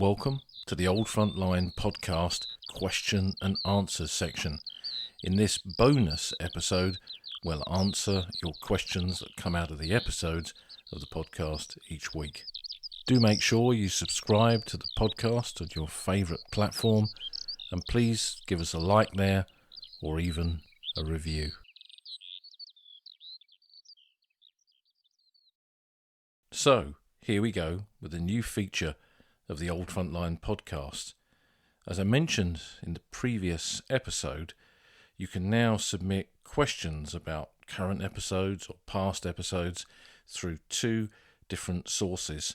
Welcome to the Old Frontline podcast question and answers section. In this bonus episode, we'll answer your questions that come out of the episodes of the podcast each week. Do make sure you subscribe to the podcast on your favourite platform, and please give us a like there or even a review. So, here we go with a new feature of the Old Frontline podcast. As I mentioned in the previous episode, you can now submit questions about current episodes or past episodes through two different sources.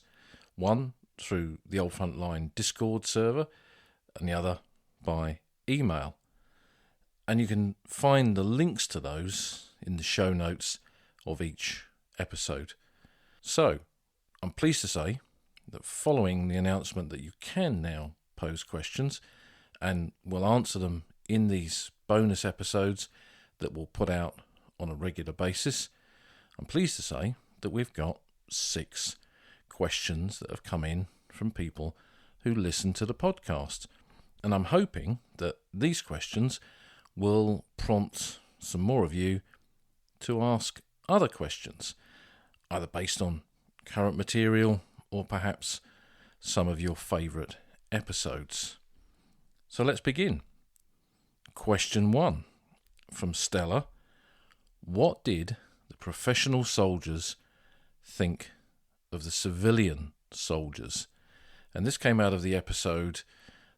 One through the Old Frontline Discord server and the other by email. And you can find the links to those in the show notes of each episode. So, I'm pleased to say that following the announcement that you can now pose questions, and we'll answer them in these bonus episodes that we'll put out on a regular basis, I'm pleased to say that we've got 6 questions that have come in from people who listen to the podcast. And I'm hoping that these questions will prompt some more of you to ask other questions, either based on current material or perhaps some of your favourite episodes. So let's begin. Question 1 from Stella. What did the professional soldiers think of the civilian soldiers? And this came out of the episode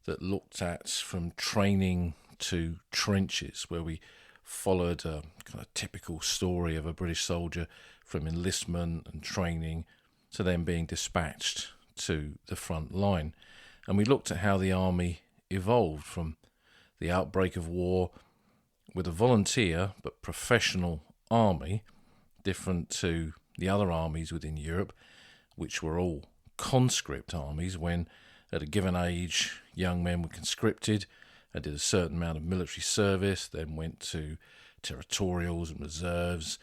that looked at from training to trenches, where we followed a kind of typical story of a British soldier from enlistment and training to then being dispatched to the front line. And we looked at how the army evolved from the outbreak of war with a volunteer but professional army, different to the other armies within Europe, which were all conscript armies, when at a given age young men were conscripted and did a certain amount of military service, then went to territorials and reserves,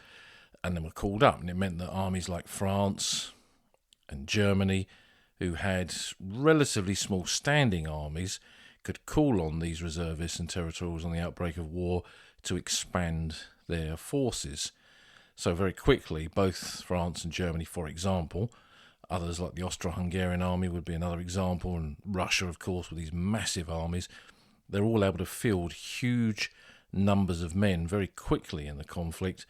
and then were called up. And it meant that armies like France and Germany, who had relatively small standing armies, could call on these reservists and territorials on the outbreak of war to expand their forces. So very quickly, both France and Germany, for example, others like the Austro-Hungarian army would be another example, and Russia, of course, with these massive armies, they're all able to field huge numbers of men very quickly in the conflict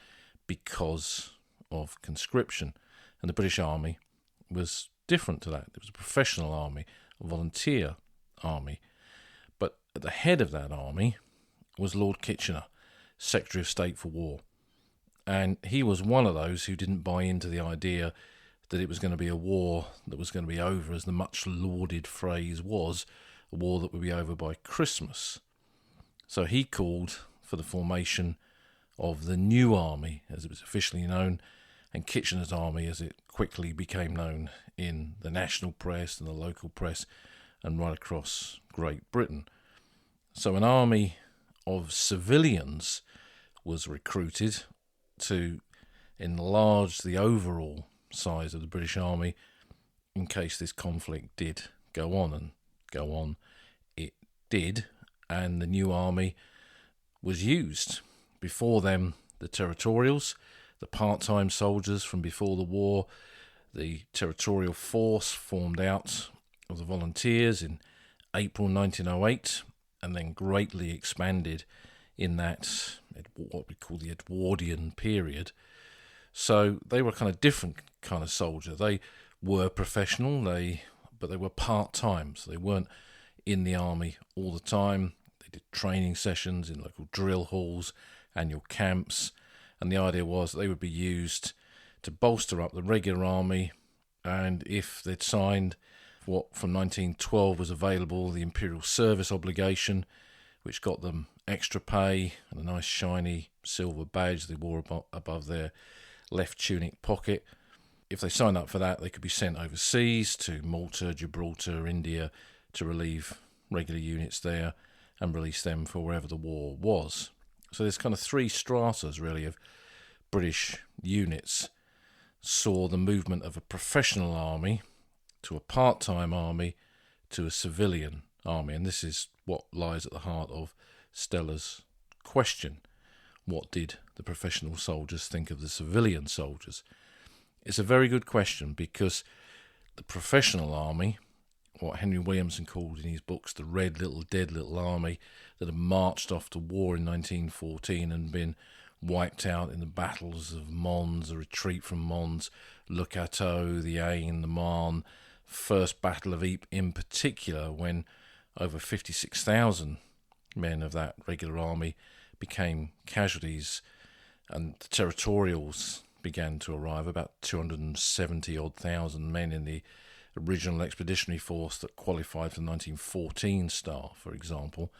because of conscription. And the British Army was different to that. It was a professional army, a volunteer army. But at the head of that army was Lord Kitchener, Secretary of State for War. And he was one of those who didn't buy into the idea that it was going to be a war that was going to be over, as the much lauded phrase was, a war that would be over by Christmas. So he called for the formation of the New Army, as it was officially known, and Kitchener's Army, as it quickly became known in the national press and the local press and right across Great Britain. So an army of civilians was recruited to enlarge the overall size of the British Army in case this conflict did go on, and go on it did, and the New Army was used. Before them, the territorials, the part-time soldiers from before the war, the territorial force formed out of the volunteers in April 1908, and then greatly expanded in that, what we call the Edwardian period. So they were kind of different kind of soldier. They were professional, but they were part-time, so they weren't in the army all the time. They did training sessions in local drill halls, annual camps, and the idea was that they would be used to bolster up the regular army, and if they'd signed what from 1912 was available, the Imperial Service obligation, which got them extra pay and a nice shiny silver badge they wore above their left tunic pocket. If they signed up for that, they could be sent overseas to Malta, Gibraltar, India, to relieve regular units there and release them for wherever the war was. So there's kind of 3 stratas, really, of British units. Saw the movement of a professional army to a part-time army to a civilian army. And this is what lies at the heart of Stella's question. What did the professional soldiers think of the civilian soldiers? It's a very good question, because the professional army, what Henry Williamson called in his books the red little dead little army that had marched off to war in 1914 and been wiped out in the battles of Mons, the retreat from Mons, Le Cateau, the Aisne, the Marne, first Battle of Ypres in particular, when over 56,000 men of that regular army became casualties, and the territorials began to arrive, about 270-odd thousand men in the original expeditionary force that qualified for the 1914 star, for example.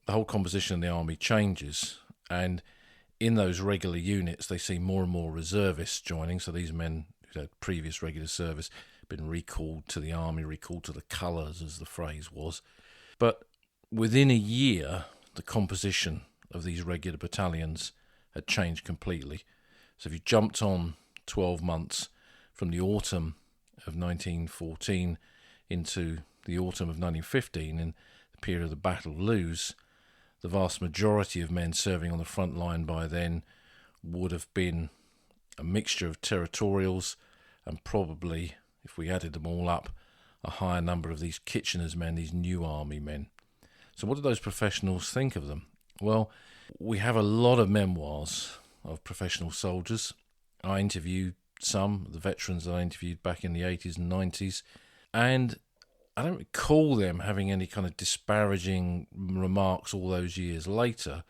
The whole composition of the army changes, and in those regular units they see more and more reservists joining. So these men who had previous regular service been recalled to the army, recalled to the colours, as the phrase was. But within a year, the composition of these regular battalions had changed completely. So if you jumped on 12 months from the autumn of 1914 into the autumn of 1915, in the period of the Battle of Loos, the vast majority of men serving on the front line by then would have been a mixture of territorials, and probably, if we added them all up, a higher number of these Kitchener's men, these new army men. So what did those professionals think of them? Well, we have a lot of memoirs of professional soldiers. I interviewed some, the veterans that I interviewed back in the 80s and 90s, and I don't recall them having any kind of disparaging remarks all those years later,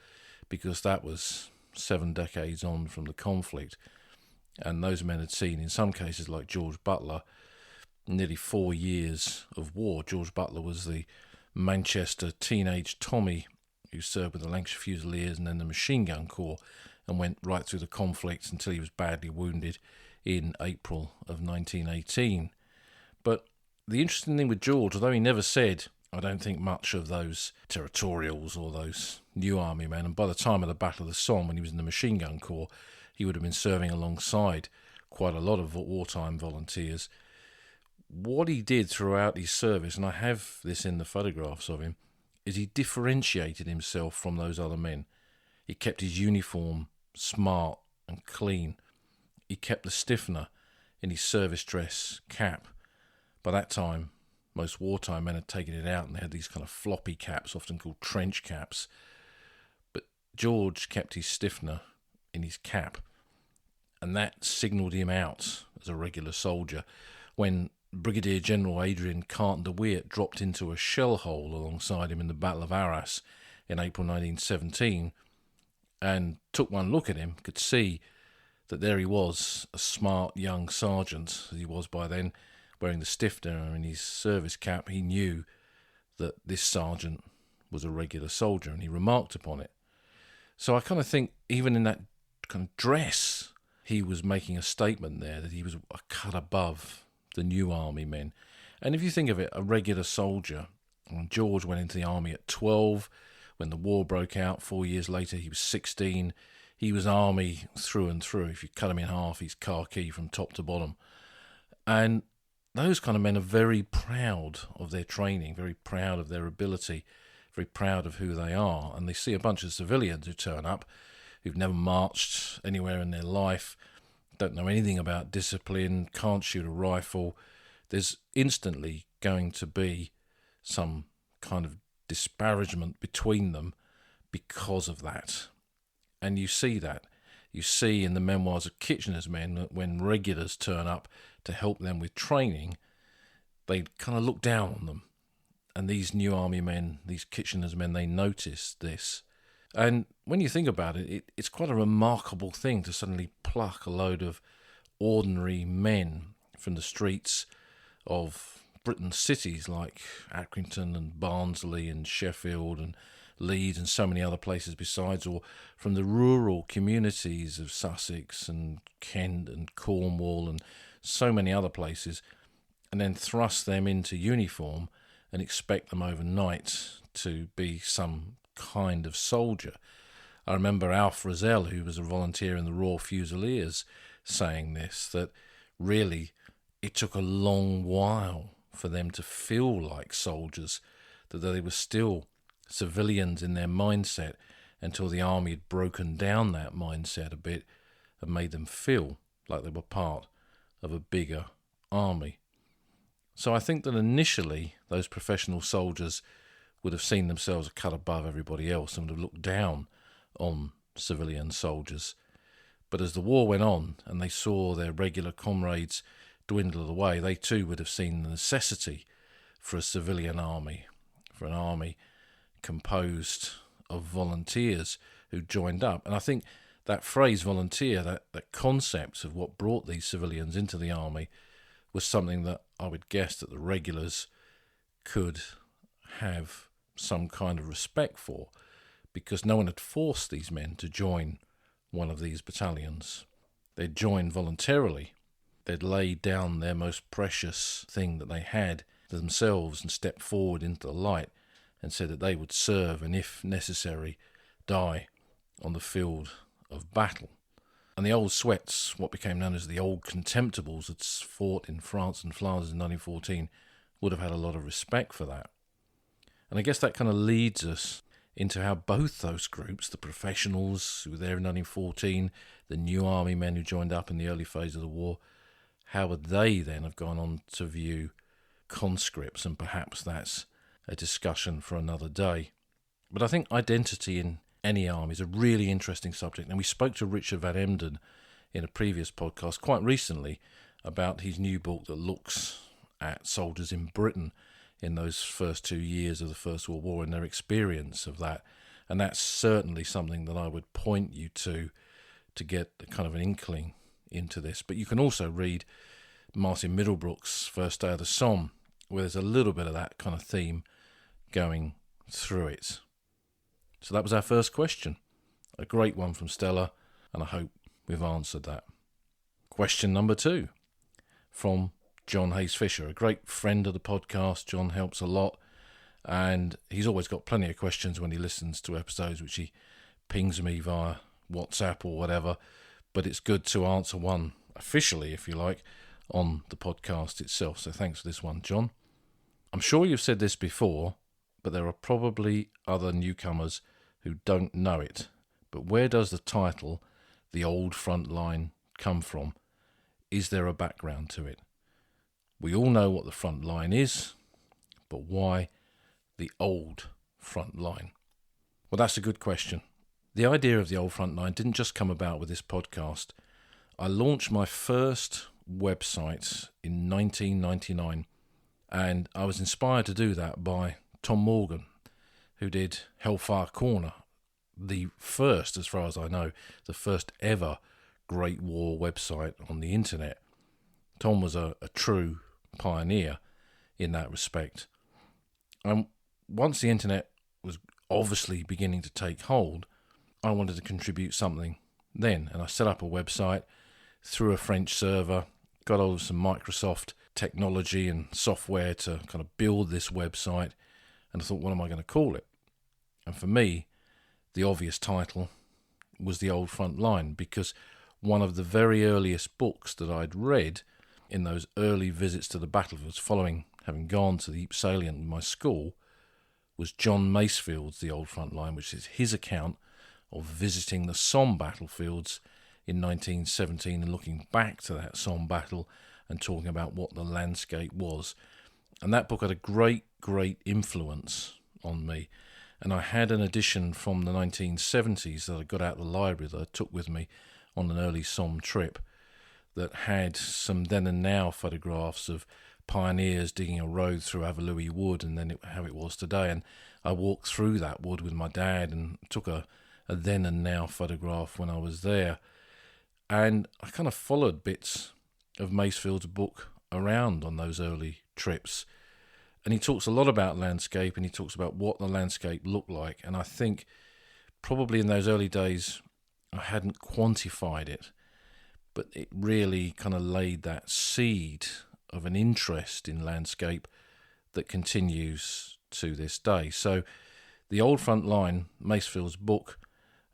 because that was 7 decades on from the conflict, and those men had seen, in some cases like George Butler, nearly 4 years of war. George Butler was the Manchester teenage Tommy who served with the Lancashire Fusiliers and then the Machine Gun Corps, and went right through the conflict until he was badly wounded in April of 1918. But the interesting thing with George, although he never said, I don't think much of those territorials or those new army men, and by the time of the Battle of the Somme, when he was in the Machine Gun Corps, he would have been serving alongside quite a lot of wartime volunteers. What he did throughout his service, and I have this in the photographs of him, is he differentiated himself from those other men. He kept his uniform smart and clean. He kept the stiffener in his service dress cap. By that time, most wartime men had taken it out and they had these kind of floppy caps, often called trench caps. But George kept his stiffener in his cap, and that signalled him out as a regular soldier. When Brigadier General Adrian Carton de Weert dropped into a shell hole alongside him in the Battle of Arras in April 1917 and took one look at him, could see that there he was, a smart young sergeant, as he was by then, wearing the stiffener in his service cap. He knew that this sergeant was a regular soldier, and he remarked upon it. So I kind of think even in that kind of dress, he was making a statement there that he was a cut above the new army men. And if you think of it, a regular soldier, and George went into the army at 12. When the war broke out 4 years later, he was 16. He was army through and through. If you cut him in half, he's khaki from top to bottom. And those kind of men are very proud of their training, very proud of their ability, very proud of who they are. And they see a bunch of civilians who turn up, who've never marched anywhere in their life, don't know anything about discipline, can't shoot a rifle. There's instantly going to be some kind of disparagement between them because of that. And you see that. You see in the memoirs of Kitchener's men that when regulars turn up to help them with training, they kind of look down on them. And these new army men, these Kitchener's men, they notice this. And when you think about it, it's quite a remarkable thing to suddenly pluck a load of ordinary men from the streets of Britain's cities like Accrington and Barnsley and Sheffield and Leeds and so many other places besides, or from the rural communities of Sussex and Kent and Cornwall and so many other places, and then thrust them into uniform and expect them overnight to be some kind of soldier. I remember Alf Rozelle, who was a volunteer in the Royal Fusiliers, saying this, that really it took a long while for them to feel like soldiers, that they were still civilians in their mindset, until the army had broken down that mindset a bit and made them feel like they were part of a bigger army. So I think that initially those professional soldiers would have seen themselves a cut above everybody else and would have looked down on civilian soldiers. But as the war went on and they saw their regular comrades dwindle away, they too would have seen the necessity for a civilian army, for an army composed of volunteers who joined up. And I think that phrase volunteer, that concept of what brought these civilians into the army, was something that I would guess that the regulars could have some kind of respect for, because no one had forced these men to join one of these battalions. They'd joined voluntarily. They'd laid down their most precious thing that they had to themselves and stepped forward into the light and said that they would serve and, if necessary, die on the field of battle. And the old sweats, what became known as the old contemptibles that fought in France and Flanders in 1914, would have had a lot of respect for that. And I guess that kind of leads us into how both those groups, the professionals who were there in 1914, the new army men who joined up in the early phase of the war, how would they then have gone on to view conscripts? And perhaps that's a discussion for another day. But I think identity in any army is a really interesting subject. And we spoke to Richard Van Emden in a previous podcast quite recently about his new book that looks at soldiers in Britain in those first 2 years of the First World War and their experience of that. And that's certainly something that I would point you to get kind of an inkling into this. But you can also read Martin Middlebrook's First Day of the Somme, where there's a little bit of that kind of theme going through it. So that was our first question. A great one from Stella, and I hope we've answered that. Question number 2 from John Hayes Fisher, a great friend of the podcast. John helps a lot, and he's always got plenty of questions when he listens to episodes, which he pings me via WhatsApp or whatever, but it's good to answer one officially, if you like, on the podcast itself. So thanks for this one, John. I'm sure you've said this before, but there are probably other newcomers who don't know it. But where does the title, The Old Front Line, come from? Is there a background to it? We all know what the front line is, but why the old front line? Well, that's a good question. The idea of the old front line didn't just come about with this podcast. I launched my first website in 1999, and I was inspired to do that by Tom Morgan, who did Hellfire Corner, the first, as far as I know, the first ever Great War website on the internet. Tom was a true pioneer in that respect. And once the internet was obviously beginning to take hold, I wanted to contribute something then, and I set up a website through a French server, got hold of some Microsoft technology and software to kind of build this website, and I thought, what am I going to call it? And for me, the obvious title was The Old Front Line, because one of the very earliest books that I'd read in those early visits to the battlefields, following having gone to the Ypres Salient in my school, was John Macefield's The Old Front Line, which is his account of visiting the Somme battlefields in 1917 and looking back to that Somme battle and talking about what the landscape was. And that book had a great influence on me. And I had an edition from the 1970s that I got out of the library that I took with me on an early Somme trip that had some then and now photographs of pioneers digging a road through Avalui Wood and then how it was today. And I walked through that wood with my dad and took a then and now photograph when I was there. And I kind of followed bits of Macefield's book around on those early trips. And he talks a lot about landscape, and he talks about what the landscape looked like. And I think probably in those early days, I hadn't quantified it, but it really kind of laid that seed of an interest in landscape that continues to this day. So The Old Front Line, Macefield's book,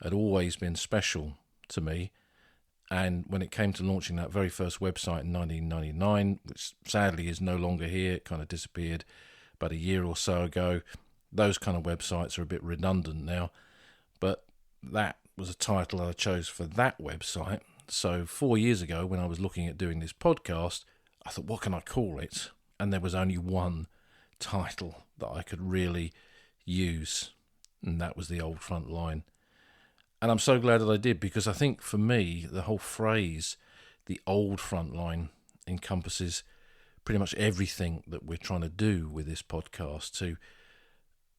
had always been special to me. And when it came to launching that very first website in 1999, which sadly is no longer here, it kind of disappeared about a year or so ago. Those kind of websites are a bit redundant now, but that was a title I chose for that website. So 4 years ago, when I was looking at doing this podcast, I thought, what can I call it? And there was only one title that I could really use, and that was The Old Front Line. And I'm so glad that I did, because I think for me, the whole phrase, the old front line, encompasses pretty much everything that we're trying to do with this podcast, to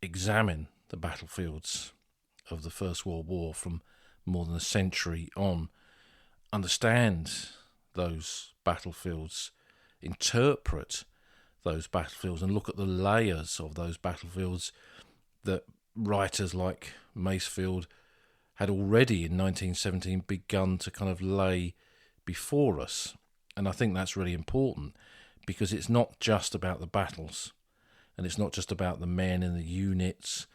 examine the battlefields of the First World War from more than a century on, understand those battlefields, interpret those battlefields, and look at the layers of those battlefields that writers like Masefield had already in 1917 begun to kind of lay before us. And I think that's really important, because it's not just about the battles, and it's not just about the men and the units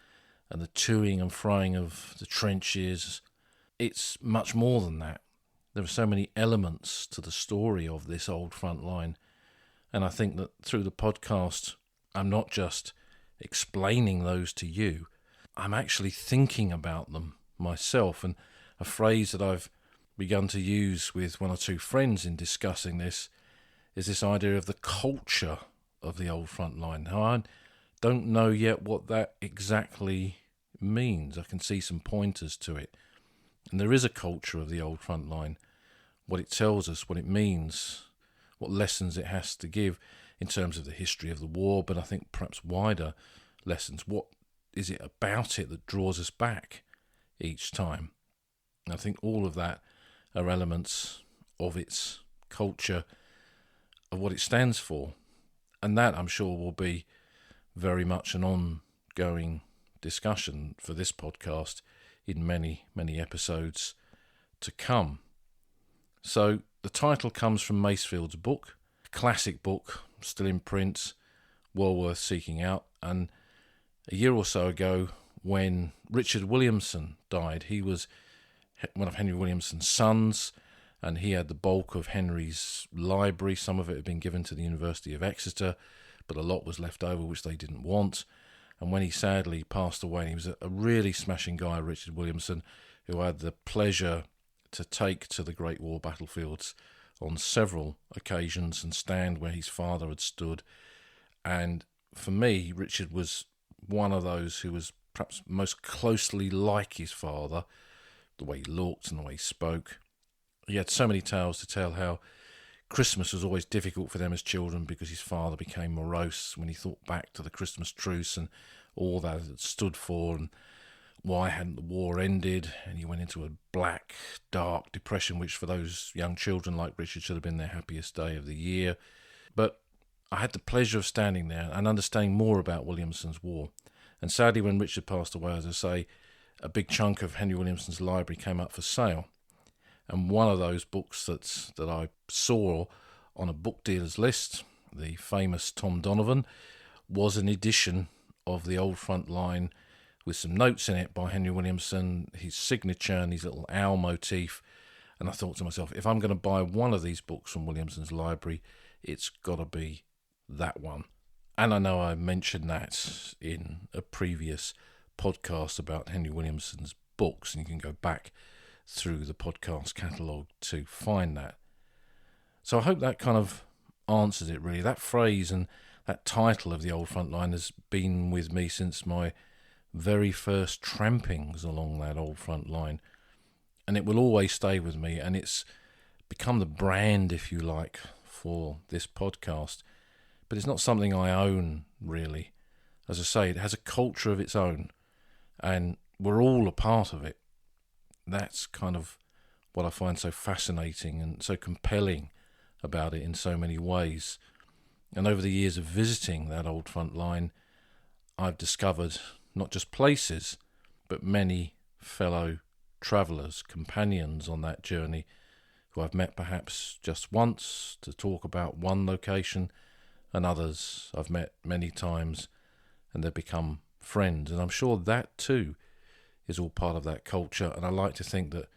and the toing and froing of the trenches. It's much more than that. There are so many elements to the story of this old front line. And I think that through the podcast, I'm not just explaining those to you, I'm actually thinking about them myself. And a phrase that I've begun to use with one or two friends in discussing this is this idea of the culture of the old front line. Now, I don't know yet what that exactly means. I can see some pointers to it. And there is a culture of the old front line, what it tells us, what it means, what lessons it has to give in terms of the history of the war, but I think perhaps wider lessons. What is it about it that draws us back each time? And I think all of that are elements of its culture, of what it stands for. And that, I'm sure, will be very much an ongoing discussion for this podcast in many, many episodes to come. So the title comes from Masefield's book, a classic book, still in print, well worth seeking out. And a year or so ago, when Richard Williamson died, he was one of Henry Williamson's sons, and he had the bulk of Henry's library. Some of it had been given to the University of Exeter, but a lot was left over which they didn't want. And when he sadly passed away, he was a really smashing guy, Richard Williamson, who I had the pleasure to take to the Great War battlefields on several occasions and stand where his father had stood. And for me, Richard was one of those who was perhaps most closely like his father, the way he looked and the way he spoke. He had so many tales to tell how Christmas was always difficult for them as children because his father became morose when he thought back to the Christmas truce and all that it stood for, and why hadn't the war ended. And he went into a black, dark depression, which for those young children like Richard should have been their happiest day of the year. But I had the pleasure of standing there and understanding more about Williamson's war. And sadly, when Richard passed away, as I say, a big chunk of Henry Williamson's library came up for sale. And one of those books that I saw on a book dealer's list, the famous Tom Donovan, was an edition of The Old Front Line with some notes in it by Henry Williamson, his signature and his little owl motif. And I thought to myself, if I'm going to buy one of these books from Williamson's library, it's got to be that one. And I know I mentioned that in a previous podcast about Henry Williamson's books, and you can go back through the podcast catalogue to find that. So I hope that kind of answers it, really. That phrase and that title of The Old Front Line has been with me since my very first trampings along that old front line, and it will always stay with me, and it's become the brand, if you like, for this podcast. But it's not something I own, really. As I say, it has a culture of its own, and we're all a part of it. That's kind of what I find so fascinating and so compelling about it in so many ways. And over the years of visiting that old front line, I've discovered not just places, but many fellow travellers, companions on that journey, who I've met perhaps just once to talk about one location, and others I've met many times, and they've become friends. And I'm sure that too is all part of that culture, and I like to think that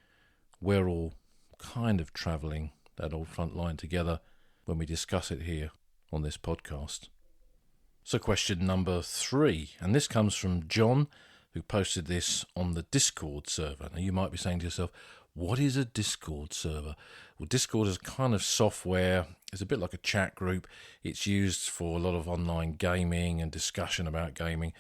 we're all kind of travelling that old front line together when we discuss it here on this podcast. So question number 3, and this comes from John, who posted this on the Discord server. Now you might be saying to yourself, what is a Discord server? Well, Discord is kind of software. It's a bit like a chat group. It's used for a lot of online gaming and discussion about gaming.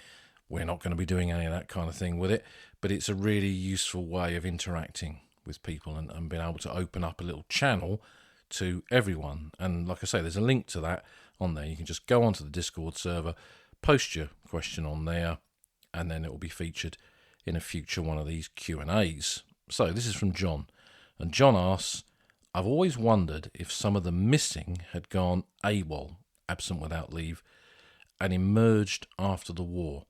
We're not going to be doing any of that kind of thing with it, but it's a really useful way of interacting with people and being able to open up a little channel to everyone. And like I say, there's a link to that on there. You can just go onto the Discord server, post your question on there, and then it will be featured in a future one of these Q&As. So this is from John, and John asks, I've always wondered if some of the missing had gone AWOL, absent without leave, and emerged after the war.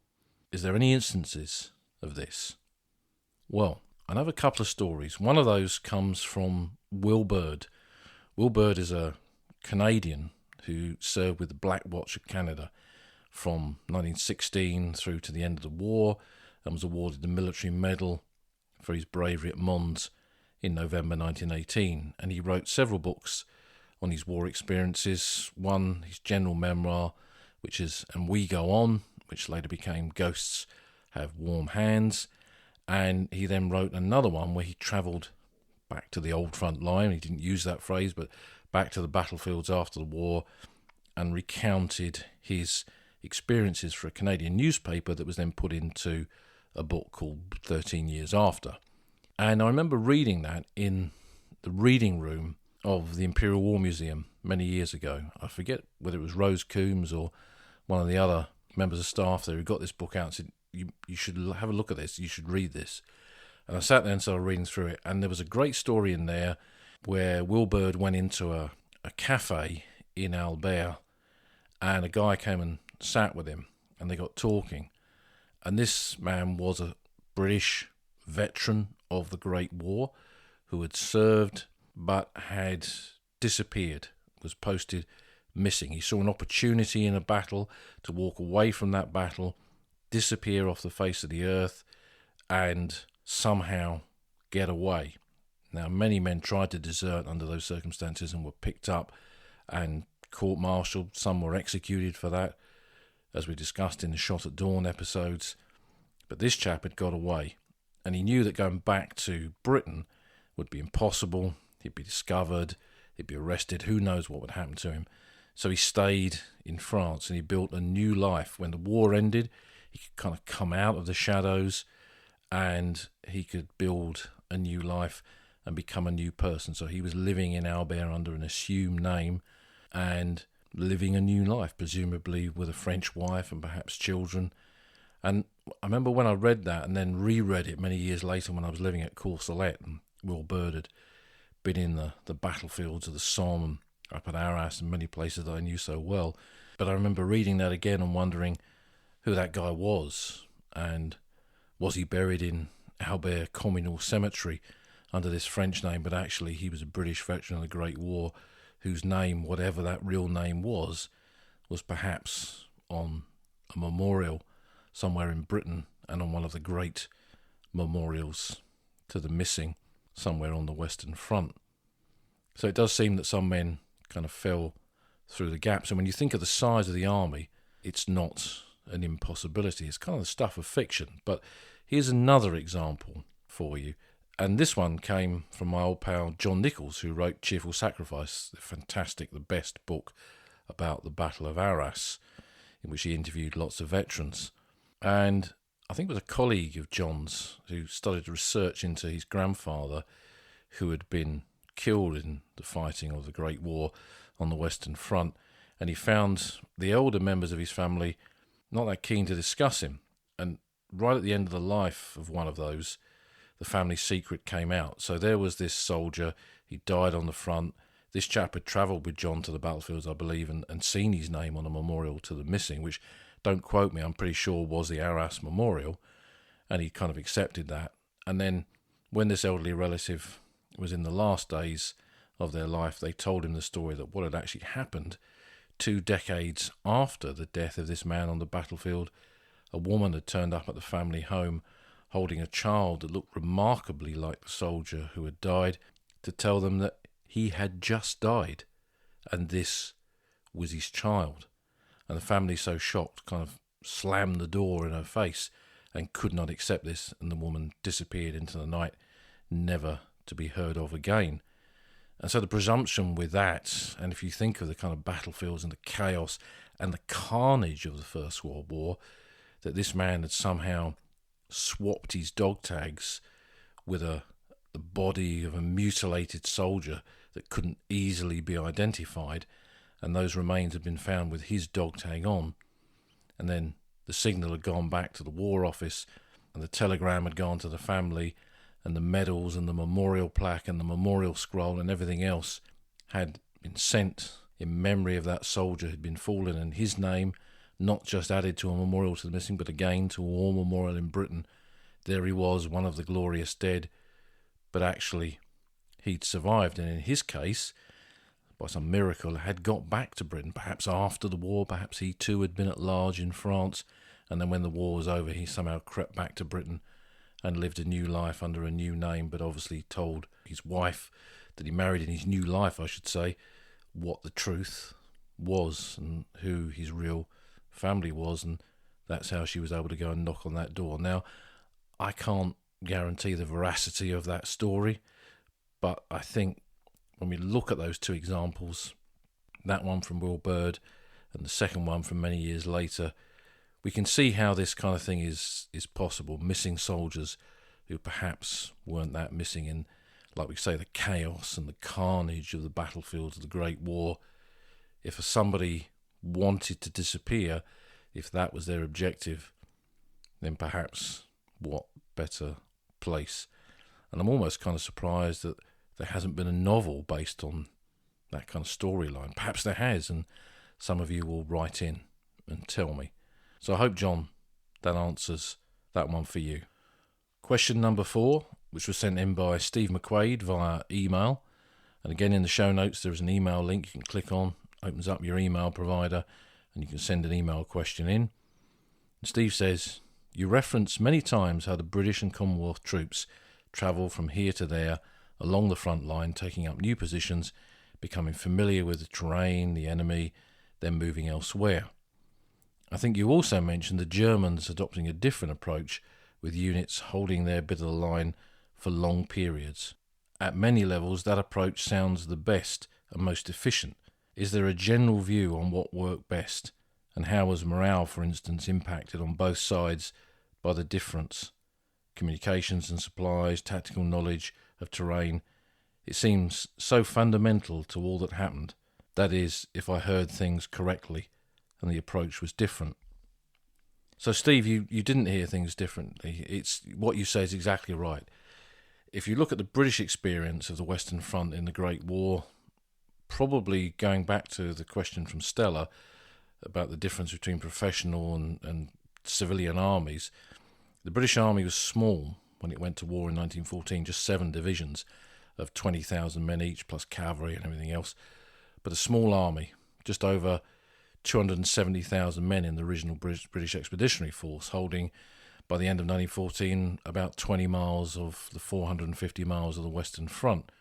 Is there any instances of this? Well, I have a couple of stories. One of those comes from Will Bird. Will Bird is a Canadian who served with the Black Watch of Canada from 1916 through to the end of the war, and was awarded the Military Medal for his bravery at Mons in November 1918. And he wrote several books on his war experiences. One, his general memoir, which is And We Go On, which later became Ghosts Have Warm Hands. And he then wrote another one where he travelled back to the old front line. He didn't use that phrase, but back to the battlefields after the war, and recounted his experiences for a Canadian newspaper that was then put into a book called 13 Years After. And I remember reading that in the reading room of the Imperial War Museum many years ago. I forget whether it was Rose Coombs or one of the other members of staff there who got this book out and said, you should have a look at this, you should read this. And I sat there and started reading through it, and there was a great story in there where Will Bird went into a cafe in Albert, and a guy came and sat with him, and they got talking. And this man was a British veteran of the Great War who had served but had disappeared, was posted missing. He saw an opportunity in a battle to walk away from that battle, disappear off the face of the earth, and somehow get away. Now, many men tried to desert under those circumstances and were picked up and court-martialed. Some were executed for that, as we discussed in the Shot at Dawn episodes. But this chap had got away, and he knew that going back to Britain would be impossible. He'd be discovered, he'd be arrested, who knows what would happen to him. So he stayed in France, and he built a new life. When the war ended, he could kind of come out of the shadows, and he could build a new life and become a new person. So he was living in Albert under an assumed name and living a new life, presumably with a French wife and perhaps children. And I remember when I read that and then reread it many years later when I was living at Courcelette, and Will Bird had been in the battlefields of the Somme, up at Arras, and many places that I knew so well. But I remember reading that again and wondering who that guy was, and was he buried in Albert Communal Cemetery under this French name, but actually he was a British veteran of the Great War whose name, whatever that real name was perhaps on a memorial somewhere in Britain and on one of the great memorials to the missing somewhere on the Western Front. So it does seem that some men kind of fell through the gaps. And when you think of the size of the army, it's not an impossibility. It's kind of the stuff of fiction. But here's another example for you. And this one came from my old pal John Nichols, who wrote Cheerful Sacrifice, the best book about the Battle of Arras, in which he interviewed lots of veterans. And I think it was a colleague of John's who started research into his grandfather, who had been killed in the fighting of the Great War on the Western Front. And he found the older members of his family not that keen to discuss him. And right at the end of the life of one of those, the family secret came out. So there was this soldier, he died on the front. This chap had travelled with John to the battlefields, I believe, and seen his name on a memorial to the missing, which, don't quote me, I'm pretty sure was the Arras Memorial. And he kind of accepted that. And then when this elderly relative was in the last days of their life, they told him the story that what had actually happened 2 decades after the death of this man on the battlefield. A woman had turned up at the family home holding a child that looked remarkably like the soldier who had died. to tell them that he had just died and this was his child. And the family, so shocked, kind of slammed the door in her face and could not accept this, and the woman disappeared into the night, never to be heard of again. And so the presumption with that, and if you think of the kind of battlefields and the chaos and the carnage of the First World War, that this man had somehow swapped his dog tags with the body of a mutilated soldier that couldn't easily be identified, and those remains had been found with his dog tag on. And then the signal had gone back to the War Office, and the telegram had gone to the family, and the medals and the memorial plaque and the memorial scroll and everything else had been sent in memory of that soldier who had been fallen, and his name not just added to a memorial to the missing, but again to a war memorial in Britain. There he was, one of the glorious dead, but actually he'd survived, and in his case, by some miracle, had got back to Britain, perhaps after the war, perhaps he too had been at large in France, and then when the war was over, he somehow crept back to Britain and lived a new life under a new name, but obviously told his wife that he married in his new life, I should say, what the truth was and who his real family was, and that's how she was able to go and knock on that door. Now, I can't guarantee the veracity of that story, but I think when we look at those two examples, that one from Will Bird and the second one from many years later, we can see how this kind of thing is possible. Missing soldiers who perhaps weren't that missing in, like we say, the chaos and the carnage of the battlefields of the Great War. If somebody wanted to disappear, if that was their objective, then perhaps what better place? And I'm almost kind of surprised that there hasn't been a novel based on that kind of storyline. Perhaps there has, and some of you will write in and tell me. So I hope, John, that answers that one for you. Question number 4, which was sent in by Steve McQuaid via email. And again, in the show notes, there's an email link you can click on, opens up your email provider, and you can send an email question in. And Steve says, you reference many times how the British and Commonwealth troops travel from here to there along the front line, taking up new positions, becoming familiar with the terrain, the enemy, then moving elsewhere. I think you also mentioned the Germans adopting a different approach, with units holding their bit of the line for long periods. At many levels, that approach sounds the best and most efficient. Is there a general view on what worked best, and how was morale, for instance, impacted on both sides by the difference? Communications and supplies, tactical knowledge of terrain. It seems so fundamental to all that happened. That is, if I heard things correctly and the approach was different. So, Steve, you didn't hear things differently. It's what you say is exactly right. If you look at the British experience of the Western Front in the Great War, probably going back to the question from Stella about the difference between professional and civilian armies, the British Army was small when it went to war in 1914, just 7 divisions of 20,000 men each, plus cavalry and everything else. But a small army, just over 270,000 men in the original British Expeditionary Force, holding, by the end of 1914, about 20 miles of the 450 miles of the Western Front.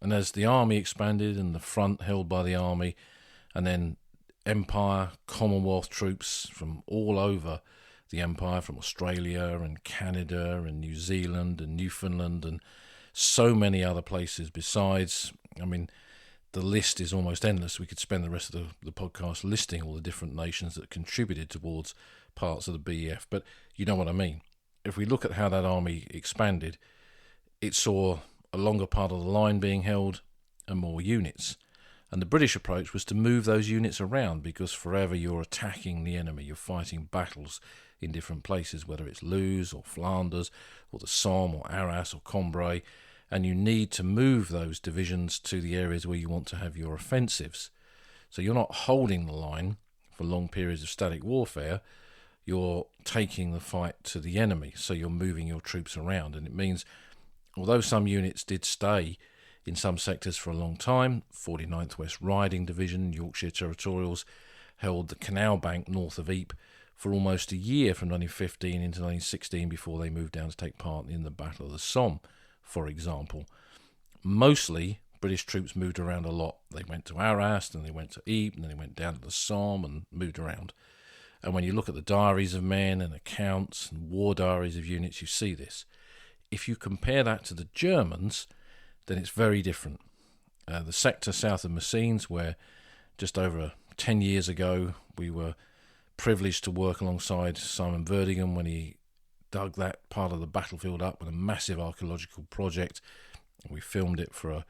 And as the army expanded and the front held by the army, and then Empire, Commonwealth troops from all over the Empire, from Australia and Canada and New Zealand and Newfoundland and so many other places besides, I mean, the list is almost endless. We could spend the rest of the podcast listing all the different nations that contributed towards parts of the BEF, but you know what I mean. If we look at how that army expanded, it saw a longer part of the line being held and more units. And the British approach was to move those units around, because forever you're attacking the enemy, you're fighting battles in different places, whether it's Luz or Flanders or the Somme or Arras or Cambrai, and you need to move those divisions to the areas where you want to have your offensives. So you're not holding the line for long periods of static warfare, you're taking the fight to the enemy, so you're moving your troops around. And it means, although some units did stay in some sectors for a long time, 49th West Riding Division, Yorkshire Territorials, held the canal bank north of Ypres for almost a year from 1915 into 1916 before they moved down to take part in the Battle of the Somme, for example. mostly British troops moved around a lot. They went to Arras, and they went to Ypres, and then they went down to the Somme and moved around. And when you look at the diaries of men and accounts and war diaries of units, you see this. If you compare that to the Germans, then it's very different. The sector south of Messines, where just over 10 years ago we were privileged to work alongside Simon Verdigan when he dug that part of the battlefield up with a massive archaeological project, and we filmed it for a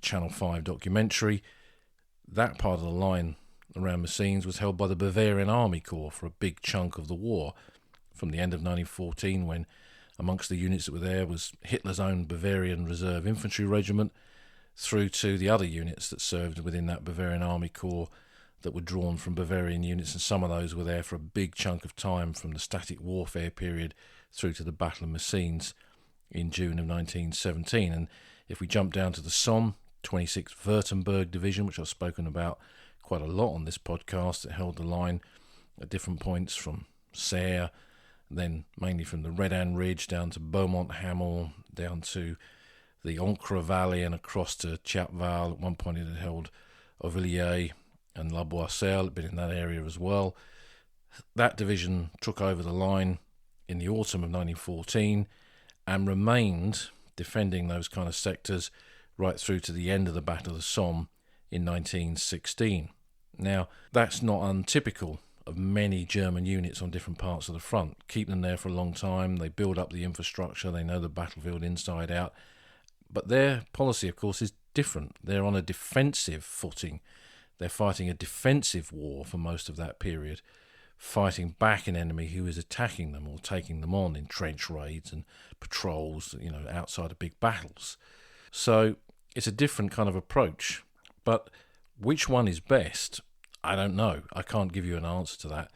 Channel 5 documentary. That part of the line around Messines was held by the Bavarian Army Corps for a big chunk of the war, from the end of 1914, when amongst the units that were there was Hitler's own Bavarian Reserve Infantry Regiment, through to the other units that served within that Bavarian Army Corps that were drawn from Bavarian units, and some of those were there for a big chunk of time, from the static warfare period through to the Battle of Messines in June of 1917. And if we jump down to the Somme, 26th Württemberg Division, which I've spoken about quite a lot on this podcast, it held the line at different points from Serre, then mainly from the Redan Ridge down to Beaumont-Hamel, down to the Ancre Valley and across to Chapval. At one point it had held Auvilliers and La Boisselle, had been in that area as well. That division took over the line in the autumn of 1914 and remained defending those kind of sectors right through to the end of the Battle of the Somme in 1916. Now, that's not untypical of many German units on different parts of the front. Keep them there for a long time, they build up the infrastructure, they know the battlefield inside out. But their policy, of course, is different. They're on a defensive footing. They're fighting a defensive war for most of that period, fighting back an enemy who is attacking them or taking them on in trench raids and patrols, outside of big battles. So it's a different kind of approach. But which one is best? I don't know. I can't give you an answer to that.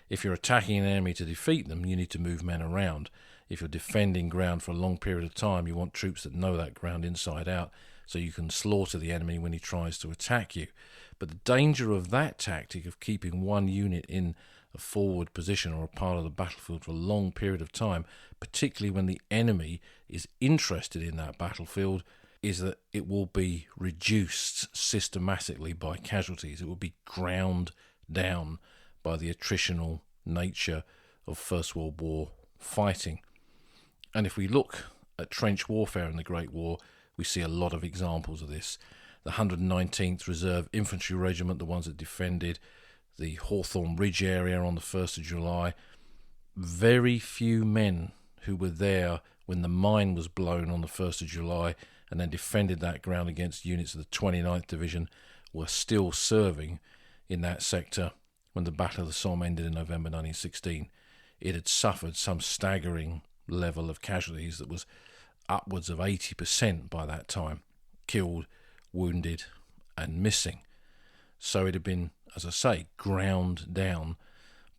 If you're attacking an enemy to defeat them, you need to move men around. If you're defending ground for a long period of time, you want troops that know that ground inside out, so you can slaughter the enemy when he tries to attack you. But the danger of that tactic of keeping one unit in a forward position or a part of the battlefield for a long period of time, particularly when the enemy is interested in that battlefield, is that it will be reduced systematically by casualties. It will be ground down by the attritional nature of First World War fighting. And if we look at trench warfare in the Great War, we see a lot of examples of this. The 119th Reserve Infantry Regiment, the ones that defended the Hawthorne Ridge area on the 1st of July, very few men who were there when the mine was blown on the 1st of July and then defended that ground against units of the 29th Division were still serving in that sector when the Battle of the Somme ended in November 1916. It had suffered some staggering level of casualties that was upwards of 80% by that time, killed, wounded and missing. So it had been, as I say, ground down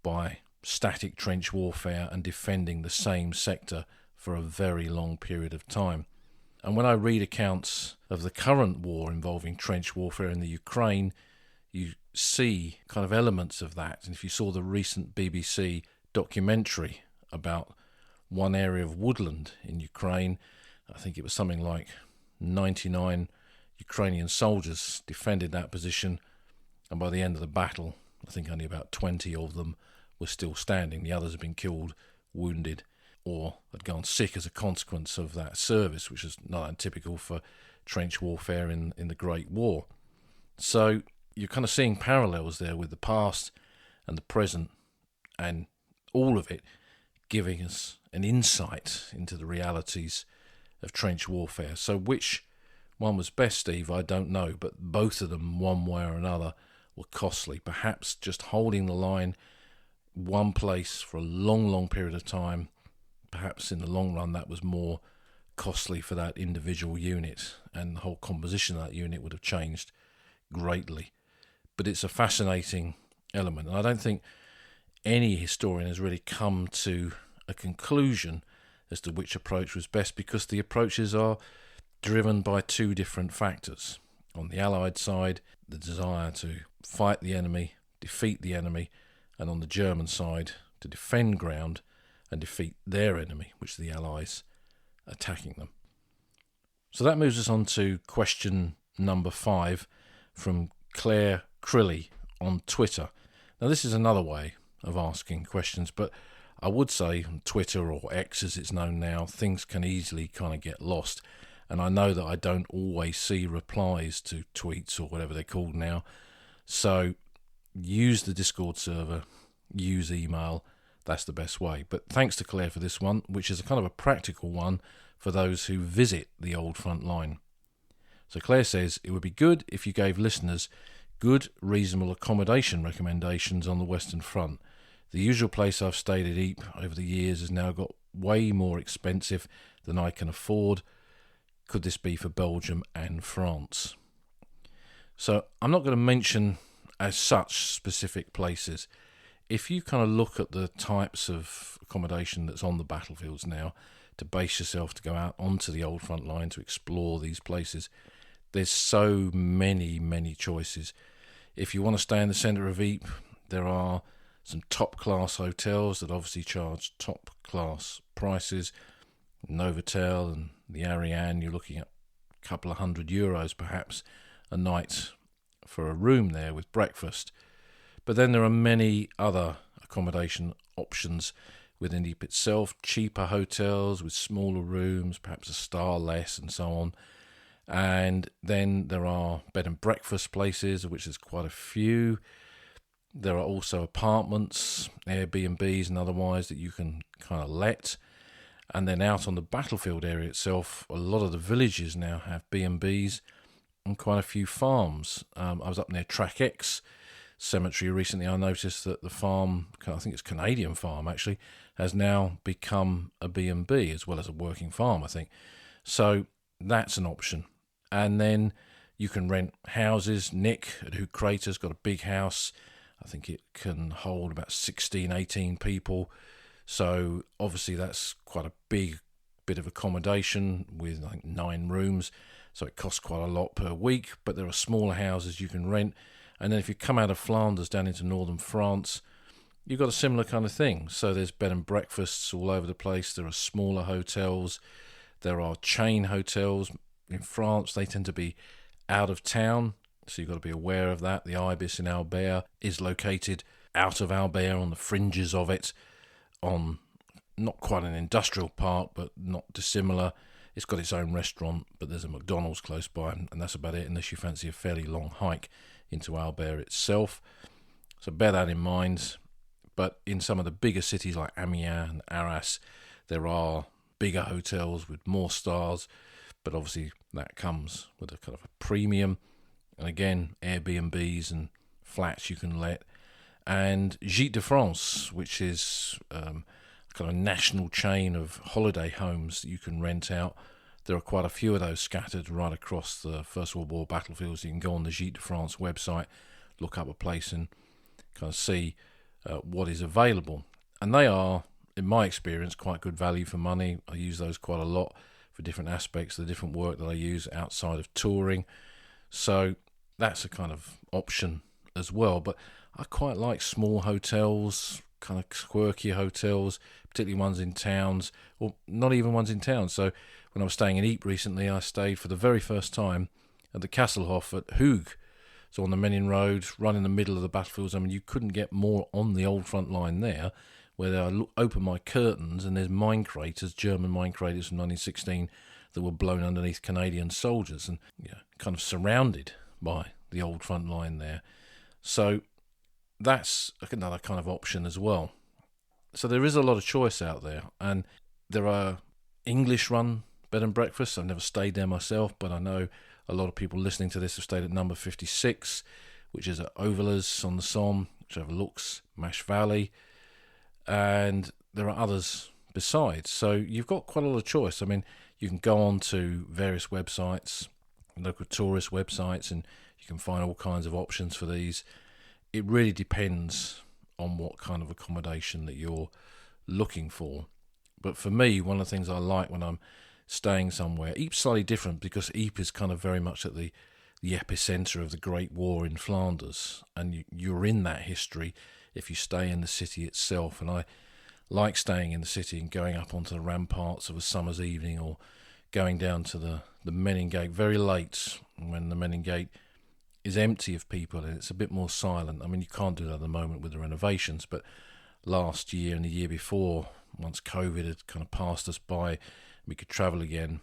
by static trench warfare and defending the same sector for a very long period of time. And when I read accounts of the current war involving trench warfare in the Ukraine, you see kind of elements of that. And if you saw the recent BBC documentary about one area of woodland in Ukraine, I think it was something like 99 Ukrainian soldiers defended that position, and by the end of the battle, I think only about 20 of them were still standing. The others had been killed, wounded, or had gone sick as a consequence of that service, which is not untypical for trench warfare in the Great War. So you're kind of seeing parallels there with the past and the present, and all of it giving us an insight into the realities of trench warfare. So which one was best, Steve? I don't know, but both of them, one way or another, were costly. Perhaps just holding the line one place for a long, long period of time, perhaps in the long run that was more costly for that individual unit, and the whole composition of that unit would have changed greatly. But it's a fascinating element, and I don't think any historian has really come to a conclusion as to which approach was best, because the approaches are driven by two different factors. On the Allied side, the desire to fight the enemy, defeat the enemy, and on the German side, to defend ground and defeat their enemy, which are the Allies attacking them. So that moves us on to question number 5 from Claire Crilly on Twitter. Now, this is another way of asking questions, but I would say on Twitter, or X as it's known now, things can easily kind of get lost. And I know that I don't always see replies to tweets or whatever they're called now. So use the Discord server, use email. That's the best way. But thanks to Claire for this one, which is a kind of a practical one for those who visit the Old Front Line. So Claire says, it would be good if you gave listeners good, reasonable accommodation recommendations on the Western Front. The usual place I've stayed at Ypres over the years has now got way more expensive than I can afford. Could this be for Belgium and France? So I'm not going to mention as such specific places. If you kind of look at the types of accommodation that's on the battlefields now, to base yourself to go out onto the Old Front Line to explore these places, there's so many choices. If you want to stay in the centre of Ypres, there are some top-class hotels that obviously charge top-class prices. Novotel and the Ariane, you're looking at a couple of €100 perhaps a night for a room there with breakfast. But then there are many other accommodation options within Ypres itself, cheaper hotels with smaller rooms, perhaps a star less, and so on. And then there are bed and breakfast places, of which there's quite a few. There are also apartments, Airbnbs and otherwise, that you can kind of let. And then out on the battlefield area itself, a lot of the villages now have B&Bs and quite a few farms. I was up near Track X Cemetery recently. I noticed that the farm, I think it's Canadian farm actually, has now become a B&B as well as a working farm, I think. So that's an option. And then you can rent houses. Nick at Hoog Crater's got a big house. I think it can hold about 16, 18 people. So obviously that's quite a big bit of accommodation with I think 9 rooms. So it costs quite a lot per week, but there are smaller houses you can rent. And then if you come out of Flanders down into northern France, you've got a similar kind of thing. So there's bed and breakfasts all over the place. There are smaller hotels. There are chain hotels. In France, they tend to be out of town, so you've got to be aware of that. The Ibis in Albert is located out of Albert, on the fringes of it, on not quite an industrial park, but not dissimilar. It's got its own restaurant, but there's a McDonald's close by, and that's about it, unless you fancy a fairly long hike into Albert itself. So bear that in mind. But in some of the bigger cities like Amiens and Arras, there are bigger hotels with more stars, but obviously that comes with a kind of a premium. And again, Airbnbs and flats you can let. And Gîte de France, which is kind of a national chain of holiday homes that you can rent out. There are quite a few of those scattered right across the First World War battlefields. You can go on the Gîte de France website, look up a place and kind of see what is available. And they are, in my experience, quite good value for money. I use those quite a lot for different aspects of the different work that I use outside of touring. So that's a kind of option as well. But I quite like small hotels, kind of quirky hotels, particularly ones in towns, or not even ones in towns. So when I was staying in Ypres recently, I stayed for the very first time at the Kasselhof at Hoog. So on the Menin Road, right in the middle of the battlefields. I mean, you couldn't get more on the Old Front Line there, where I open my curtains and there's mine craters, German mine craters from 1916 that were blown underneath Canadian soldiers, and kind of surrounded by the Old Front Line there. So that's another kind of option as well. So there is a lot of choice out there, and there are English-run bed and breakfasts. I've never stayed there myself, but I know a lot of people listening to this have stayed at number 56, which is at Overlers on the Somme, which overlooks Mash Valley. And there are others besides. So you've got quite a lot of choice. I mean, you can go on to various websites, local tourist websites, and you can find all kinds of options for these. It really depends on what kind of accommodation that you're looking for. But for me, one of the things I like when I'm staying somewhere, Ypres slightly different because Ypres is kind of very much at the epicenter of the Great War in Flanders, and you're in that history if you stay in the city itself. And I like staying in the city and going up onto the ramparts of a summer's evening, or going down to the the Menin Gate very late, when the Menin Gate is empty of people and it's a bit more silent. I mean, you can't do that at the moment with the renovations, but last year and the year before, once COVID had kind of passed us by, we could travel again.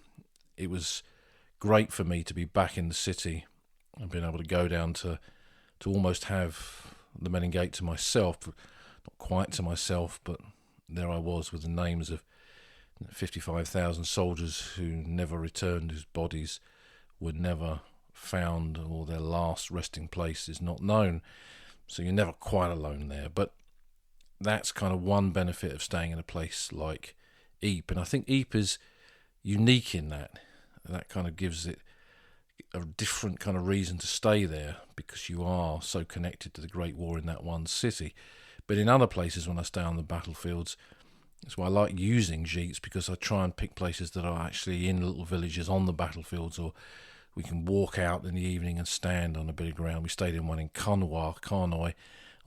It was great for me to be back in the city and being able to go down to almost have the Menin Gate to myself, not quite to myself, but there I was with the names of 55,000 soldiers who never returned, whose bodies were never found, or their last resting place is not known. So you're never quite alone there. But that's kind of one benefit of staying in a place like Ypres. And I think Ypres is unique in that. That kind of gives it a different kind of reason to stay there, because you are so connected to the Great War in that one city. But in other places, when I stay on the battlefields, that's why I like using Gîtes, because I try and pick places that are actually in little villages on the battlefields, or we can walk out in the evening and stand on a bit of ground. We stayed in one in Carnoy,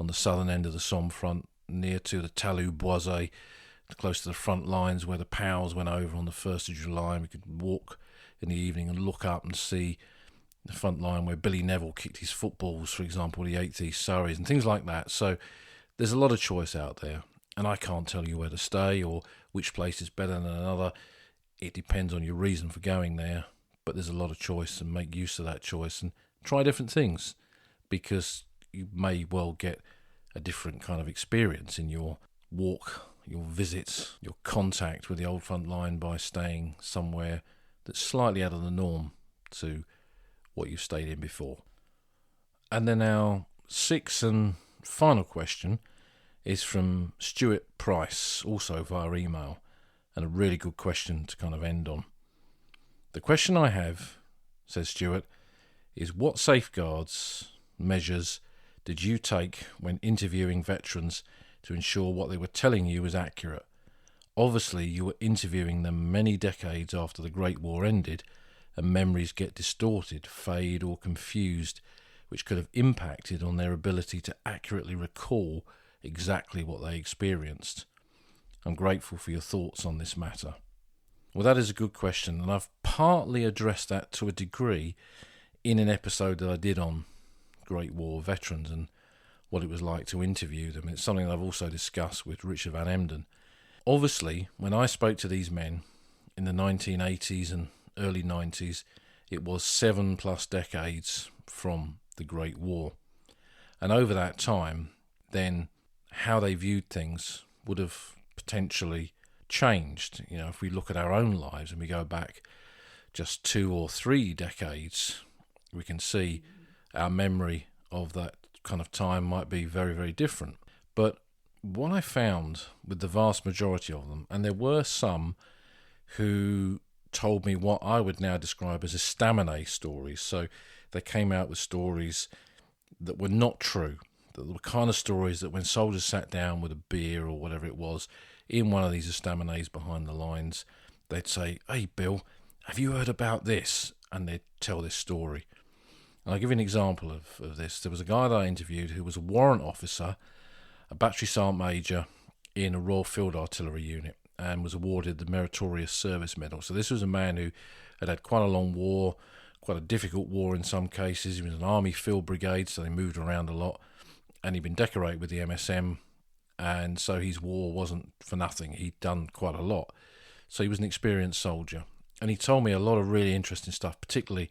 on the southern end of the Somme front, near to the Talus Boisé, close to the front lines where the POWs went over on the 1st of July. And we could walk in the evening and look up and see the front line where Billy Neville kicked his footballs, for example, the 8th East Surreys and things like that. So there's a lot of choice out there, and I can't tell you where to stay or which place is better than another. It depends on your reason for going there. But there's a lot of choice, and make use of that choice and try different things, because you may well get a different kind of experience in your walk, your visits, your contact with the old front line by staying somewhere that's slightly out of the norm to what you've stayed in before. And then our sixth and final question is from Stuart Price, also via email, and a really good question to kind of end on. The question I have, says Stuart, is what safeguards measures did you take when interviewing veterans to ensure what they were telling you was accurate? Obviously, you were interviewing them many decades after the Great War ended, and memories get distorted, fade or confused, which could have impacted on their ability to accurately recall exactly what they experienced. I'm grateful for your thoughts on this matter. Well, that is a good question, and I've partly addressed that to a degree in an episode that I did on Great War veterans and what it was like to interview them. It's something that I've also discussed with Richard Van Emden. Obviously, when I spoke to these men in the 1980s and early 90s, it was 7+ decades from the Great War. And over that time, then how they viewed things would have potentially changed. You know, if we look at our own lives and we go back just 2 or 3 decades, we can see our memory of that kind of time might be very, very different. But what I found with the vast majority of them, and there were some who told me what I would now describe as estaminet stories. So they came out with stories that were not true, that were kind of stories that when soldiers sat down with a beer or whatever it was in one of these estaminets behind the lines, they'd say, "Hey Bill, have you heard about this?" And they'd tell this story. And I'll give you an example of this. There was a guy that I interviewed who was a warrant officer, a battery sergeant major in a Royal Field Artillery unit, and was awarded the Meritorious Service Medal. So this was a man who had had quite a long war, quite a difficult war in some cases. He was an Army Field Brigade, so they moved around a lot, and he'd been decorated with the MSM, and so his war wasn't for nothing. He'd done quite a lot. So he was an experienced soldier. And he told me a lot of really interesting stuff, particularly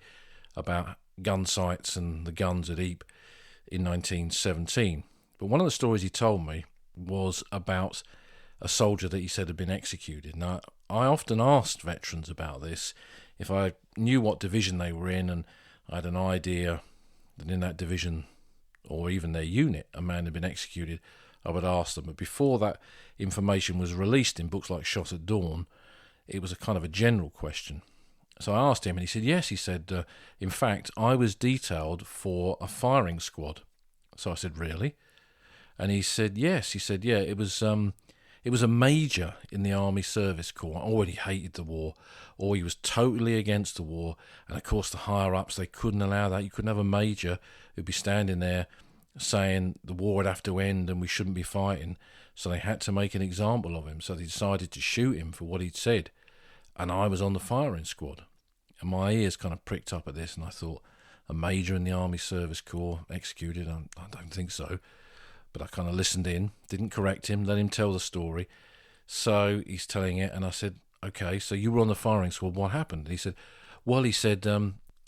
about gun sights and the guns at Ypres in 1917. But one of the stories he told me was about a soldier that he said had been executed. Now, I often asked veterans about this. If I knew what division they were in and I had an idea that in that division or even their unit a man had been executed, I would ask them. But before that information was released in books like Shot at Dawn, it was a kind of a general question. So I asked him, and he said, yes. He said, in fact, I was detailed for a firing squad. So I said, really? And he said, yes. He said, yeah, it was a major in the Army Service Corps. Oh, and he hated the war, or he was totally against the war. And of course, the higher-ups, they couldn't allow that. You couldn't have a major who'd be standing there saying the war would have to end and we shouldn't be fighting. So they had to make an example of him. So they decided to shoot him for what he'd said. And I was on the firing squad. And my ears kind of pricked up at this, and I thought, a major in the Army Service Corps executed? I don't think so. But I kind of listened in, didn't correct him, let him tell the story. So he's telling it, and I said, okay, so you were on the firing squad, what happened? And he said,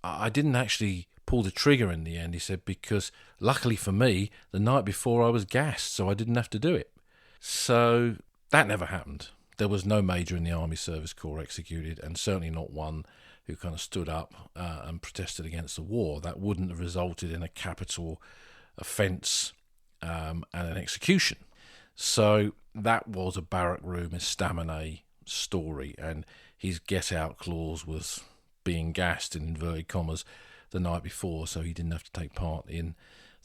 I didn't actually pull the trigger in the end, he said, because luckily for me, the night before I was gassed, so I didn't have to do it. So that never happened. There was no major in the Army Service Corps executed, and certainly not one who kind of stood up and protested against the war. That wouldn't have resulted in a capital offence and an execution. So that was a barrack room estaminet story, and his get-out clause was being gassed, in inverted commas, the night before, so he didn't have to take part in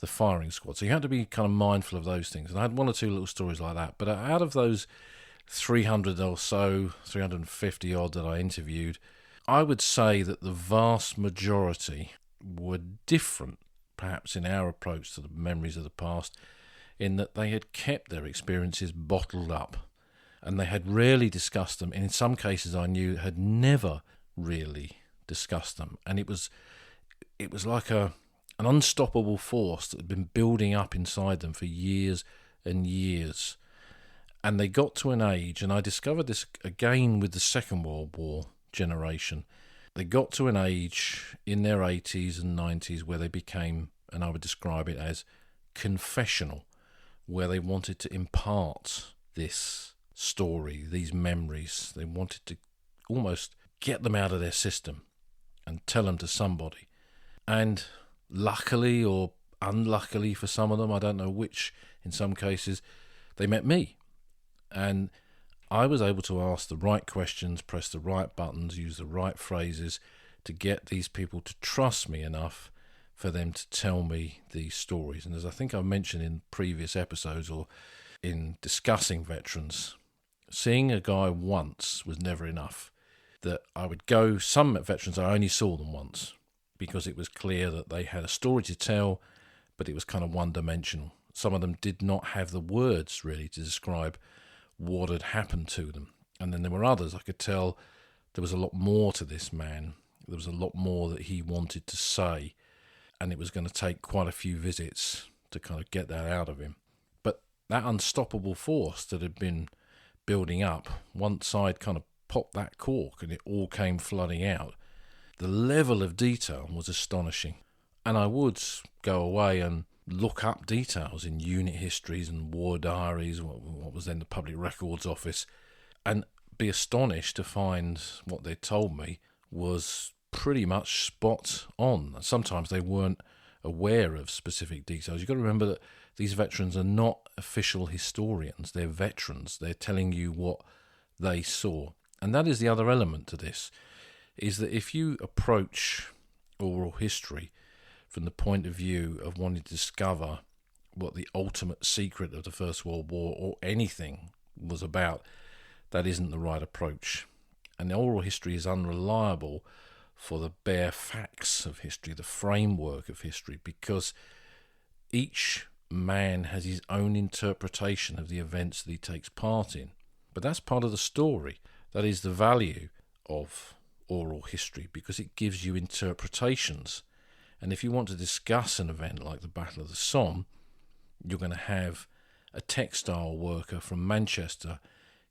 the firing squad. So you had to be kind of mindful of those things. And I had one or two little stories like that. But out of those 300 or so, 350 odd that I interviewed, I would say that the vast majority were different, perhaps in our approach to the memories of the past, in that they had kept their experiences bottled up, and they had rarely discussed them, and in some cases I knew had never really discussed them. And it was like an unstoppable force that had been building up inside them for years and years. And they got to an age, and I discovered this again with the Second World War generation, they got to an age in their 80s and 90s where they became, and I would describe it as confessional, where they wanted to impart this story, these memories. They wanted to almost get them out of their system and tell them to somebody. And luckily or unluckily for some of them, I don't know which, in some cases, they met me. And I was able to ask the right questions, press the right buttons, use the right phrases to get these people to trust me enough for them to tell me these stories. And as I think I've mentioned in previous episodes or in discussing veterans, seeing a guy once was never enough. That I would go, some veterans I only saw them once because it was clear that they had a story to tell, but it was kind of one-dimensional. Some of them did not have the words really to describe what had happened to them. And then there were others I could tell there was a lot more to this man. There was a lot more that he wanted to say, and it was going to take quite a few visits to kind of get that out of him. But that unstoppable force that had been building up, once I'd kind of popped that cork and it all came flooding out, the level of detail was astonishing. And I would go away and look up details in unit histories and war diaries, what was then the Public Records Office, and be astonished to find what they told me was pretty much spot on. Sometimes they weren't aware of specific details. You've got to remember that these veterans are not official historians. They're veterans. They're telling you what they saw. And that is the other element to this, is that if you approach oral history from the point of view of wanting to discover what the ultimate secret of the First World War or anything was about, that isn't the right approach. And the oral history is unreliable for the bare facts of history, the framework of history, because each man has his own interpretation of the events that he takes part in. But that's part of the story. That is the value of oral history, because it gives you interpretations. And if you want to discuss an event like the Battle of the Somme, you're going to have a textile worker from Manchester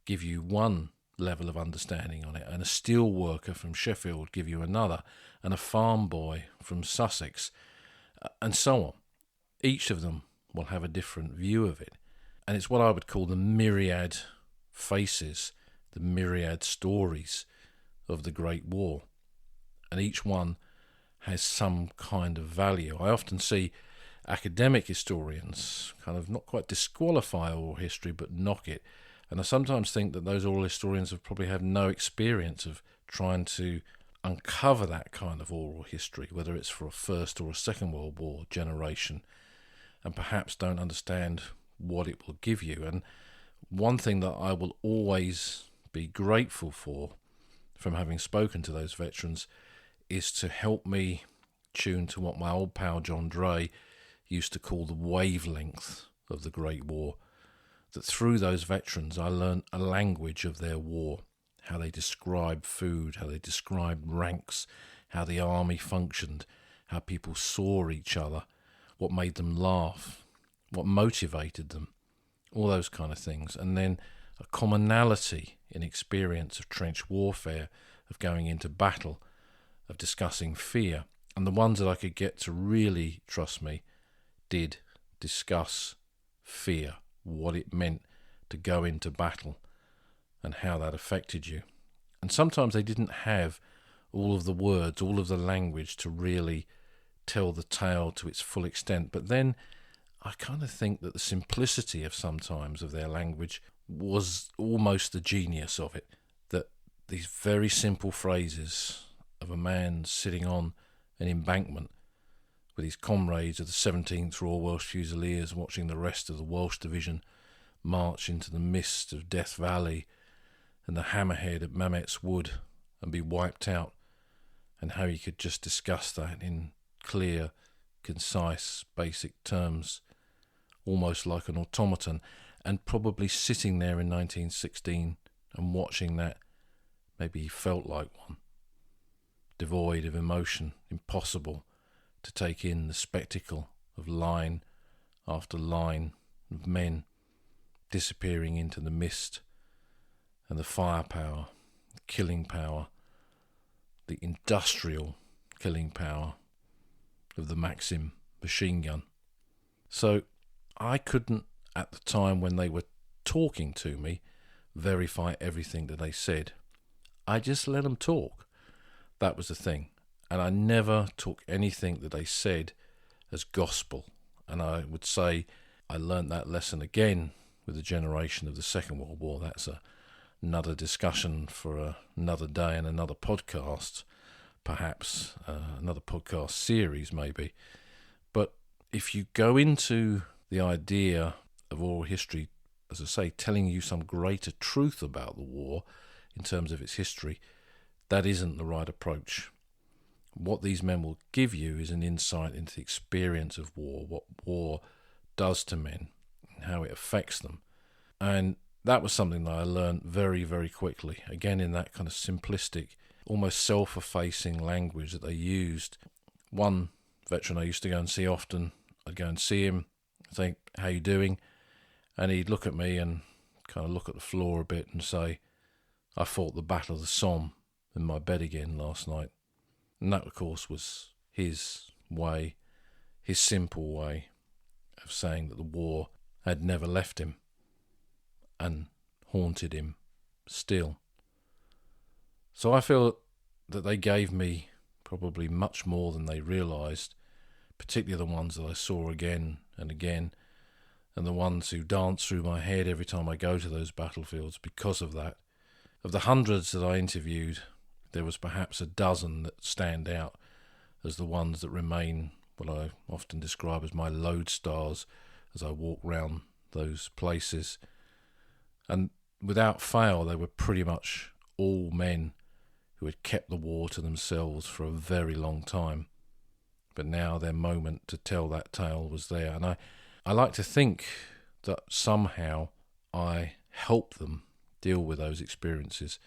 give you one level of understanding on it, and a steel worker from Sheffield give you another, and a farm boy from Sussex, and so on. Each of them will have a different view of it. And it's what I would call the myriad faces, the myriad stories of the Great War. And each one has some kind of value. I often see academic historians kind of not quite disqualify oral history, but knock it. And I sometimes think that those oral historians have probably had no experience of trying to uncover that kind of oral history, whether it's for a First or a Second World War generation, and perhaps don't understand what it will give you. And one thing that I will always be grateful for from having spoken to those veterans is to help me tune to what my old pal John Dray used to call the wavelength of the Great War. That through those veterans I learned a language of their war, how they described food, how they described ranks, how the army functioned, how people saw each other, what made them laugh, what motivated them, all those kind of things. And then a commonality in experience of trench warfare, of going into battle, of discussing fear. And the ones that I could get to really trust me did discuss fear, what it meant to go into battle and how that affected you. And sometimes they didn't have all of the words, all of the language to really tell the tale to its full extent. But then I kind of think that the simplicity of sometimes of their language was almost the genius of it, that these very simple phrases of a man sitting on an embankment with his comrades of the 17th Royal Welsh Fusiliers watching the rest of the Welsh Division march into the mist of Death Valley and the hammerhead at Mametz Wood and be wiped out, and how he could just discuss that in clear, concise, basic terms, almost like an automaton, and probably sitting there in 1916 and watching that, maybe he felt like one, devoid of emotion, impossible to take in the spectacle of line after line of men disappearing into the mist, and the firepower, the killing power, the industrial killing power of the Maxim machine gun. So I couldn't, at the time when they were talking to me, verify everything that they said. I just let them talk. That was the thing. And I never took anything that they said as gospel. And I would say I learnt that lesson again with the generation of the Second World War. That's another discussion for another day and another podcast, perhaps, another podcast series maybe. But if you go into the idea of oral history, as I say, telling you some greater truth about the war in terms of its history, that isn't the right approach. What these men will give you is an insight into the experience of war, what war does to men, and how it affects them. And that was something that I learned very, very quickly, again in that kind of simplistic, almost self-effacing language that they used. One veteran I used to go and see often, I'd go and see him, say, "How you doing?" And he'd look at me and kind of look at the floor a bit and say, "I fought the Battle of the Somme in my bed again last night." And that, of course, was his way, his simple way of saying that the war had never left him and haunted him still. So I feel that they gave me probably much more than they realised, particularly the ones that I saw again and again, and the ones who dance through my head every time I go to those battlefields because of that. Of the hundreds that I interviewed, there was perhaps a dozen that stand out as the ones that remain what I often describe as my lodestars as I walk round those places. And without fail, they were pretty much all men who had kept the war to themselves for a very long time. But now their moment to tell that tale was there. And I like to think that somehow I helped them deal with those experiences.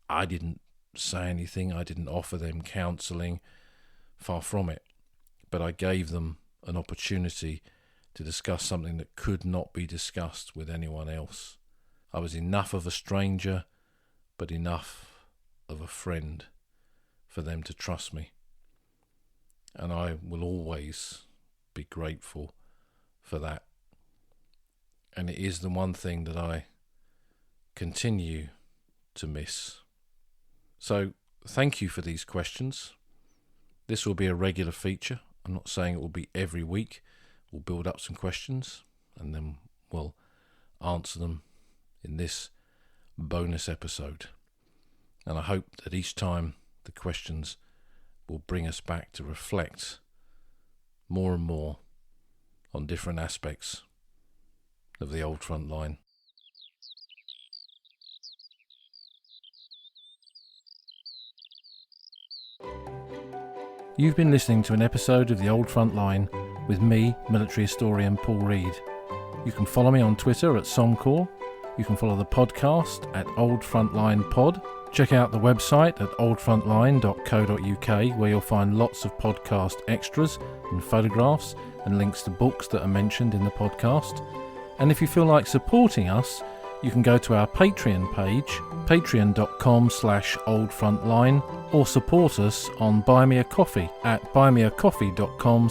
I didn't say anything. I didn't offer them counselling. Far from it. But I gave them an opportunity to discuss something that could not be discussed with anyone else. I was enough of a stranger, but enough of a friend for them to trust me. And I will always be grateful for that. And it is the one thing that I continue to miss. So thank you for these questions. This will be a regular feature. I'm not saying it will be every week. We'll build up some questions and then we'll answer them in this bonus episode. And I hope that each time the questions will bring us back to reflect more and more on different aspects of the old front line. You've been listening to an episode of The Old Front Line with me, military historian Paul Reed. You can follow me on Twitter at Somcor. You can follow the podcast at Old Frontline Pod. Check out the website at oldfrontline.co.uk, where you'll find lots of podcast extras and photographs and links to books that are mentioned in the podcast. And if you feel like supporting us, you can go to our Patreon page, patreon.com/oldfrontline, or support us on Buy Me a Coffee at buymeacoffee.com